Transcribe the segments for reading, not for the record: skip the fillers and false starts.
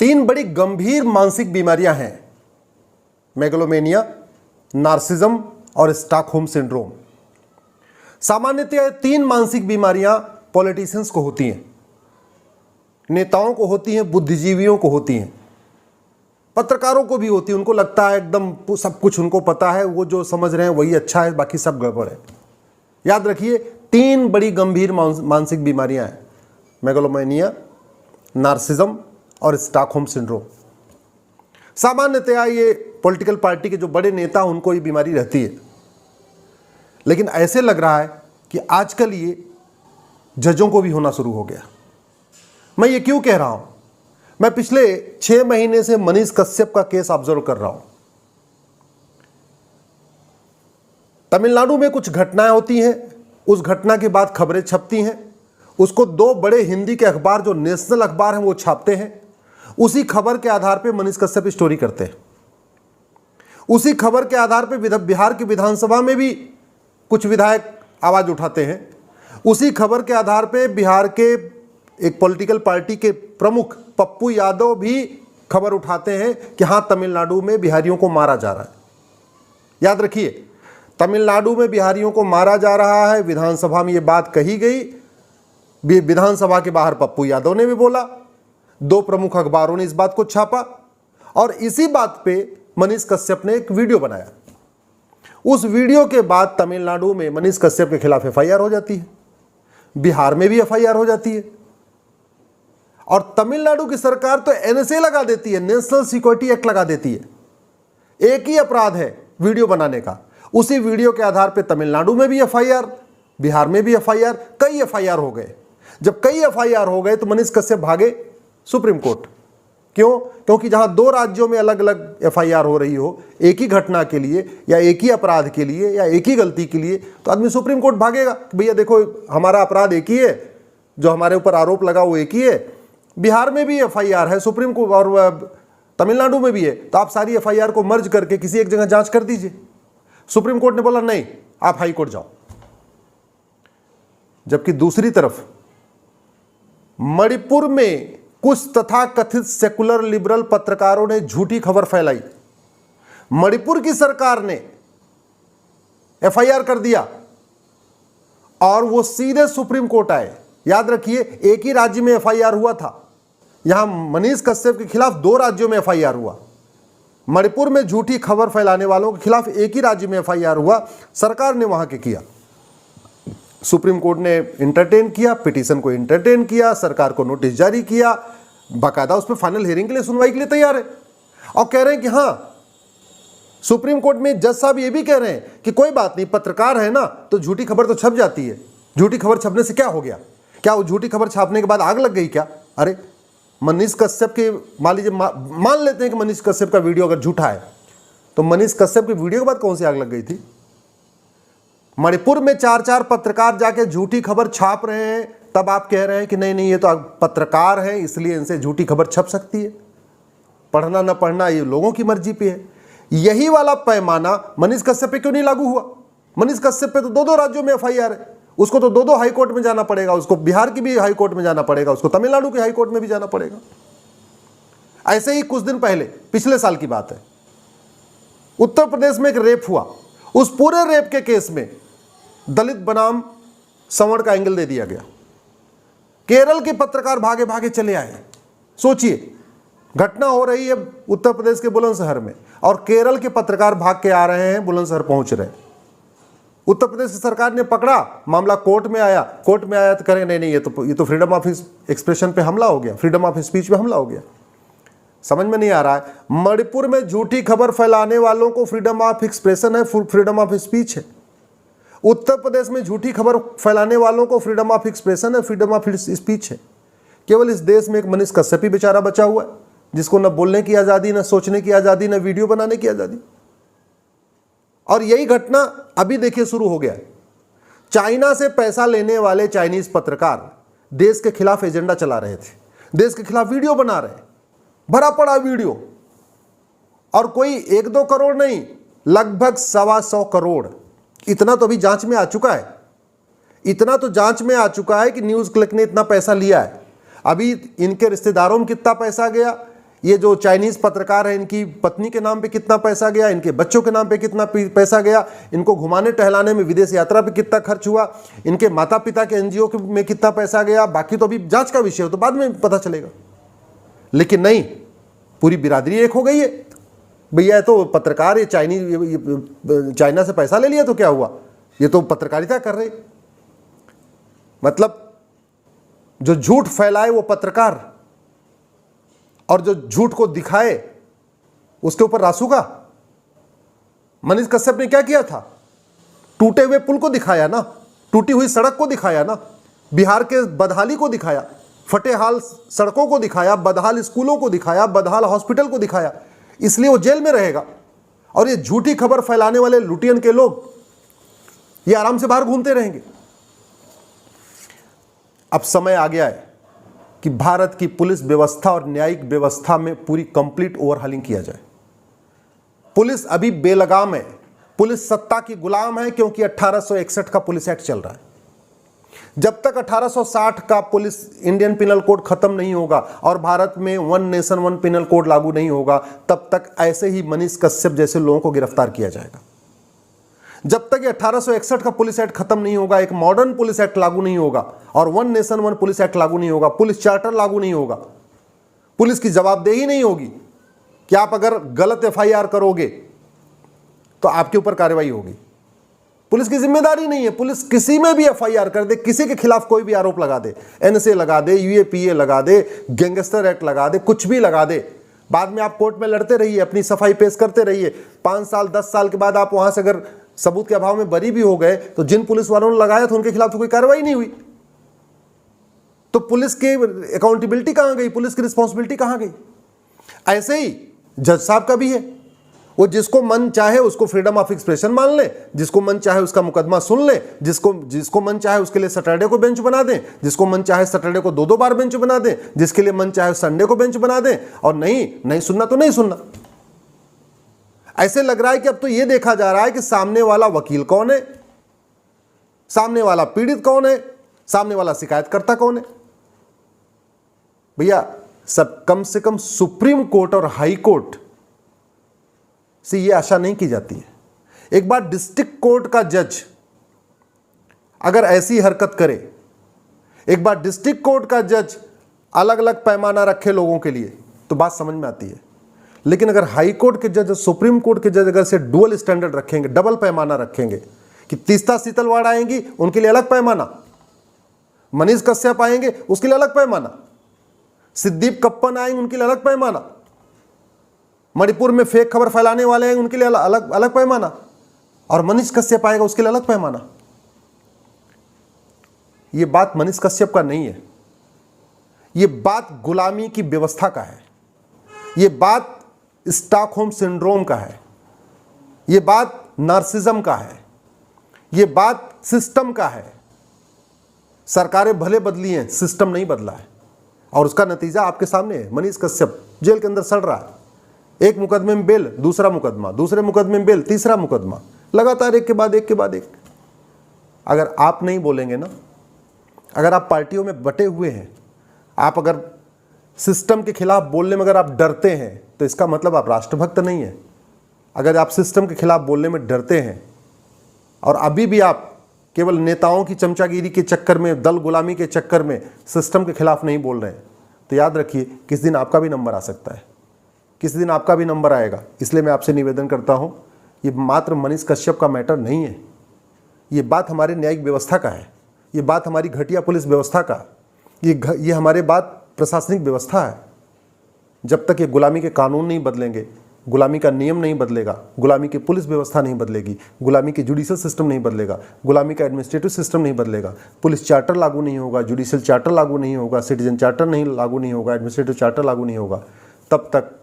तीन बड़ी गंभीर मानसिक बीमारियां हैं, मेगलोमेनिया, नार्सिज्म और स्टॉकहोम सिंड्रोम। सामान्यतः ये तीन मानसिक बीमारियां पॉलिटिशियंस को होती हैं, नेताओं को होती हैं, बुद्धिजीवियों को होती हैं, पत्रकारों को भी होती है। उनको लगता है एकदम सब कुछ उनको पता है, वो जो समझ रहे हैं वही अच्छा है, बाकी सब गड़बड़ है। याद रखिए, तीन बड़ी गंभीर मानसिक बीमारियां हैं, मेगलोमेनिया, नार्सिज्म और स्टॉकहोम सिंड्रोम। सामान्यतया ये पॉलिटिकल पार्टी के जो बड़े नेता उनको ये बीमारी रहती है, लेकिन ऐसे लग रहा है कि आजकल ये जजों को भी होना शुरू हो गया। मैं ये क्यों कह रहा हूं? मैं पिछले 6 महीने से मनीष कश्यप का केस ऑब्जर्व कर रहा हूं। तमिलनाडु में कुछ घटनाएं होती हैं, उस घटना के बाद खबरें छपती हैं, उसको 2 बड़े हिंदी के अखबार जो नेशनल अखबार हैं वो छापते हैं। उसी खबर के आधार पे मनीष कश्यप स्टोरी करते हैं। उसी खबर के आधार पे बिहार की विधानसभा में भी कुछ विधायक आवाज उठाते हैं। उसी खबर के आधार पे बिहार के एक पॉलिटिकल पार्टी के प्रमुख पप्पू यादव भी खबर उठाते हैं कि हाँ, तमिलनाडु में बिहारियों को मारा जा रहा है। याद रखिए, तमिलनाडु में बिहारियों को मारा जा रहा है, विधानसभा में ये बात कही गई, विधानसभा के बाहर पप्पू यादव ने भी बोला, 2 प्रमुख अखबारों ने इस बात को छापा और इसी बात पे मनीष कश्यप ने एक वीडियो बनाया। उस वीडियो के बाद तमिलनाडु में मनीष कश्यप के खिलाफ एफआईआर हो जाती है, बिहार में भी एफआईआर हो जाती है और तमिलनाडु की सरकार तो एनएसए लगा देती है, नेशनल सिक्योरिटी एक्ट लगा देती है। एक ही अपराध है वीडियो बनाने का। उसी वीडियो के आधार पे तमिलनाडु में भी एफआईआर, बिहार में भी एफआईआर, कई एफआईआर हो गए। जब कई एफआईआर हो गए तो मनीष कश्यप भागे सुप्रीम कोर्ट। क्यों? क्योंकि जहां 2 राज्यों में अलग अलग एफआईआर हो रही हो एक ही घटना के लिए या एक ही अपराध के लिए या एक ही गलती के लिए, तो आदमी सुप्रीम कोर्ट भागेगा कि भैया देखो, हमारा अपराध एक ही है, जो हमारे ऊपर आरोप लगा वो एक ही है, बिहार में भी एफआईआर है, सुप्रीम कोर्ट और तमिलनाडु में भी है, तो आप सारी एफआईआर को मर्ज करके किसी एक जगह जांच कर दीजिए। सुप्रीम कोर्ट ने बोला नहीं, आप हाई कोर्ट जाओ। जबकि दूसरी तरफ मणिपुर में कुछ तथाकथित सेकुलर लिबरल पत्रकारों ने झूठी खबर फैलाई। मणिपुर की सरकार ने एफआईआर कर दिया और वो सीधे सुप्रीम कोर्ट आए। याद रखिए, एक ही राज्य में एफआईआर हुआ था, यहां मनीष कश्यप के खिलाफ 2 राज्यों में एफआईआर हुआ। मणिपुर में झूठी खबर फैलाने वालों के खिलाफ एक ही राज्य में एफआईआर हुआ, सरकार ने वहां के किया। सुप्रीम कोर्ट ने इंटरटेन किया, पिटीशन को इंटरटेन किया, सरकार को नोटिस जारी किया, बाकायदा उस पर फाइनल हियरिंग के लिए, सुनवाई के लिए तैयार है और कह रहे हैं कि हाँ, सुप्रीम कोर्ट में जज साहब ये भी कह रहे हैं कि कोई बात नहीं, पत्रकार है ना तो झूठी खबर तो छप जाती है, झूठी खबर छपने से क्या हो गया? क्या वो झूठी खबर छापने के बाद आग लग गई क्या? अरे मनीष कश्यप के, मान लीजिए मान लेते हैं कि मनीष कश्यप का वीडियो अगर झूठा है, तो मनीष कश्यप के वीडियो के बाद कौन सी आग लग गई थी? मणिपुर में 4 पत्रकार जाके झूठी खबर छाप रहे हैं, तब आप कह रहे हैं कि नहीं नहीं, ये तो पत्रकार है इसलिए इनसे झूठी खबर छप सकती है। पढ़ना ना पढ़ना ये लोगों की मर्जी पे है। यही वाला पैमाना मनीष कश्यप पे क्यों नहीं लागू हुआ? मनीष कश्यप पे तो 2 राज्यों में एफआईआर है, उसको तो 2 हाई कोर्ट में जाना पड़ेगा, उसको बिहार की भी हाई कोर्ट में जाना पड़ेगा, उसको तमिलनाडु की हाई कोर्ट में भी जाना पड़ेगा। ऐसे ही कुछ दिन पहले, पिछले साल की बात है, उत्तर प्रदेश में एक रेप हुआ। उस पूरे रेप के केस में दलित बनाम सवर्ण का एंगल दे दिया गया। केरल के पत्रकार भागे भागे चले आए। सोचिए, घटना हो रही है उत्तर प्रदेश के बुलंदशहर में और केरल के पत्रकार भाग के आ रहे हैं, बुलंदशहर पहुंच रहे हैं। उत्तर प्रदेश की सरकार ने पकड़ा, मामला कोर्ट में आया तो करें नहीं नहीं, ये तो फ्रीडम ऑफ एक्सप्रेशन पे हमला हो गया, फ्रीडम ऑफ स्पीच पे हमला हो गया। समझ में नहीं आ रहा है। मणिपुर में झूठी खबर फैलाने वालों को फ्रीडम ऑफ एक्सप्रेशन है, फ्रीडम ऑफ स्पीच है। उत्तर प्रदेश में झूठी खबर फैलाने वालों को फ्रीडम ऑफ एक्सप्रेशन है, फ्रीडम ऑफ स्पीच है। केवल इस देश में एक मनीष कश्यप ही बेचारा बचा हुआ है, जिसको न बोलने की आज़ादी, न सोचने की आज़ादी, न वीडियो बनाने की आज़ादी। और यही घटना अभी देखिए शुरू हो गया है। चाइना से पैसा लेने वाले चाइनीज पत्रकार देश के खिलाफ एजेंडा चला रहे थे, देश के खिलाफ वीडियो बना रहे, भरा पड़ा वीडियो, और कोई 1-2 करोड़ नहीं, लगभग 125 करोड़। इतना तो अभी जांच में आ चुका है, इतना तो जांच में आ चुका है कि न्यूज़ क्लिक ने इतना पैसा लिया है। अभी इनके रिश्तेदारों में कितना पैसा गया, ये जो चाइनीज पत्रकार है, इनकी पत्नी के नाम पे कितना पैसा गया, इनके बच्चों के नाम पे कितना पैसा गया, इनको घुमाने टहलाने में विदेश यात्रा पे कितना खर्च हुआ, इनके माता पिता के एनजीओ में कितना पैसा गया, बाकी तो अभी जांच का विषय हो, तो बाद में पता चलेगा। लेकिन नहीं, पूरी बिरादरी एक हो गई है। भैया ये तो पत्रकार, ये चाइना से पैसा ले लिया तो क्या हुआ, ये तो पत्रकारिता कर रहे। मतलब जो झूठ फैलाए वो पत्रकार, और जो झूठ को दिखाए उसके ऊपर रासूखा। मनीष कश्यप ने क्या किया था, टूटे हुए पुल को दिखाया ना, टूटी हुई सड़क को दिखाया ना, बिहार के बदहाली को दिखाया, फटेहाल सड़कों को दिखाया, बदहाल स्कूलों को दिखाया, बदहाल हॉस्पिटल को दिखाया। इसलिए वो जेल में रहेगा। और ये झूठी खबर फैलाने वाले लुटियन के लोग ये आराम से बाहर घूमते रहेंगे। अब समय आ गया है कि भारत की पुलिस व्यवस्था और न्यायिक व्यवस्था में पूरी कंप्लीट ओवरहालिंग किया जाए। पुलिस अभी बेलगाम है, पुलिस सत्ता की गुलाम है, क्योंकि 1861 का पुलिस एक्ट चल रहा है। जब तक 1860 का पुलिस इंडियन पिनल कोड खत्म नहीं होगा और भारत में one nation one penal code लागू नहीं होगा, तब तक ऐसे ही मनीष कश्यप जैसे लोगों को गिरफ्तार किया जाएगा। जब तक 1861 का पुलिस एक्ट खत्म नहीं होगा, एक मॉडर्न पुलिस एक्ट लागू नहीं होगा और one nation one police act लागू नहीं होगा, पुलिस चार्टर लागू नहीं होगा, पुलिस की जवाबदेही नहीं होगी कि आप अगर गलत एफआईआर करोगे तो आपके ऊपर कार्रवाई होगी। पुलिस की जिम्मेदारी नहीं है। पुलिस किसी में भी एफआईआर कर दे, किसी के खिलाफ कोई भी आरोप लगा दे, एनएसए लगा दे, यूएपीए लगा दे, गैंगस्टर एक्ट लगा दे, कुछ भी लगा दे, बाद में आप कोर्ट में लड़ते रहिए, अपनी सफाई पेश करते रहिए। 5 साल 10 साल के बाद आप वहां से अगर सबूत के अभाव में बरी भी हो गए तो जिन पुलिस वालों ने लगाया था उनके खिलाफ तो कोई कार्रवाई नहीं हुई। तो पुलिस की अकाउंटेबिलिटी कहां गई, पुलिस की रिस्पॉन्सिबिलिटी कहां गई? ऐसे ही जज साहब का भी है। वो जिसको मन चाहे उसको फ्रीडम ऑफ एक्सप्रेशन मान ले, जिसको मन चाहे उसका मुकदमा सुन ले, जिसको मन चाहे उसके लिए सैटरडे को बेंच बना दें, जिसको मन चाहे सैटरडे को 2-2 बार बेंच बना दें, जिसके लिए मन चाहे संडे को बेंच बना दें, और नहीं सुनना तो नहीं सुनना। ऐसे लग रहा है कि अब तो ये देखा जा रहा है कि सामने वाला वकील कौन है, सामने वाला पीड़ित कौन है, सामने वाला शिकायतकर्ता कौन है। भैया सब कम से कम सुप्रीम कोर्ट और हाई कोर्ट से ये आशा नहीं की जाती है। एक बार डिस्ट्रिक्ट कोर्ट का जज अगर ऐसी हरकत करे, एक बार डिस्ट्रिक्ट कोर्ट का जज अलग अलग पैमाना रखे लोगों के लिए, तो बात समझ में आती है। लेकिन अगर हाई कोर्ट के जज, सुप्रीम कोर्ट के जज अगर से डुअल स्टैंडर्ड रखेंगे, डबल पैमाना रखेंगे कि तीस्ता सीतलवाड़ आएंगी उनके लिए अलग पैमाना, मनीष कश्यप आएंगे उसके लिए अलग पैमाना, सिद्दीप कप्पन आएंगे उनके लिए अलग पैमाना, मणिपुर में फेक खबर फैलाने वाले हैं उनके लिए अलग अलग पैमाना, और मनीष कश्यप आएगा उसके लिए अलग पैमाना। यह बात मनीष कश्यप का नहीं है, यह बात गुलामी की व्यवस्था का है, यह बात स्टॉकहोम सिंड्रोम का है, यह बात नार्सिज्म का है, यह बात सिस्टम का है। सरकारें भले बदली हैं, सिस्टम नहीं बदला है, और उसका नतीजा आपके सामने है। मनीष कश्यप जेल के अंदर सड़ रहा है, एक मुकदमे में बेल, दूसरा मुकदमा, दूसरे मुकदमे में बेल, तीसरा मुकदमा, लगातार एक के बाद एक के बाद एक। अगर आप नहीं बोलेंगे ना, अगर आप पार्टियों में बटे हुए हैं, आप अगर सिस्टम के खिलाफ बोलने में अगर आप डरते हैं, तो इसका मतलब आप राष्ट्रभक्त नहीं है। अगर आप सिस्टम के खिलाफ बोलने में डरते हैं और अभी भी आप केवल नेताओं की चमचागिरी के चक्कर में, दल गुलामी के चक्कर में सिस्टम के खिलाफ नहीं बोल रहे हैं, तो याद रखिए किस दिन आपका भी नंबर आ सकता है, किसी दिन आपका भी नंबर आएगा। इसलिए मैं आपसे निवेदन करता हूं, ये मात्र मनीष कश्यप का मैटर नहीं है, ये बात हमारे न्यायिक व्यवस्था का है, ये बात हमारी घटिया पुलिस व्यवस्था का, ये हमारे बात प्रशासनिक व्यवस्था है। जब तक ये गुलामी के कानून नहीं बदलेंगे, गुलामी का नियम नहीं बदलेगा, गुलामी की पुलिस व्यवस्था नहीं बदलेगी, गुलामी की जुडिशियल सिस्टम नहीं बदलेगा, गुलामी का एडमिनिस्ट्रेटिव सिस्टम नहीं बदलेगा, पुलिस चार्टर लागू नहीं होगा, जुडिशियल चार्टर लागू नहीं होगा, सिटीजन चार्टर नहीं लागू नहीं होगा, एडमिनिस्ट्रेटिव चार्टर लागू नहीं होगा, तब तक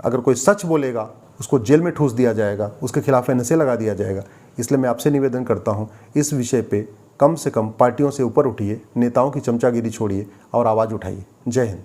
अगर कोई सच बोलेगा उसको जेल में ठूस दिया जाएगा, उसके खिलाफ एनएसए लगा दिया जाएगा। इसलिए मैं आपसे निवेदन करता हूं, इस विषय पे कम से कम पार्टियों से ऊपर उठिए, नेताओं की चमचागिरी छोड़िए और आवाज़ उठाइए। जय हिंद।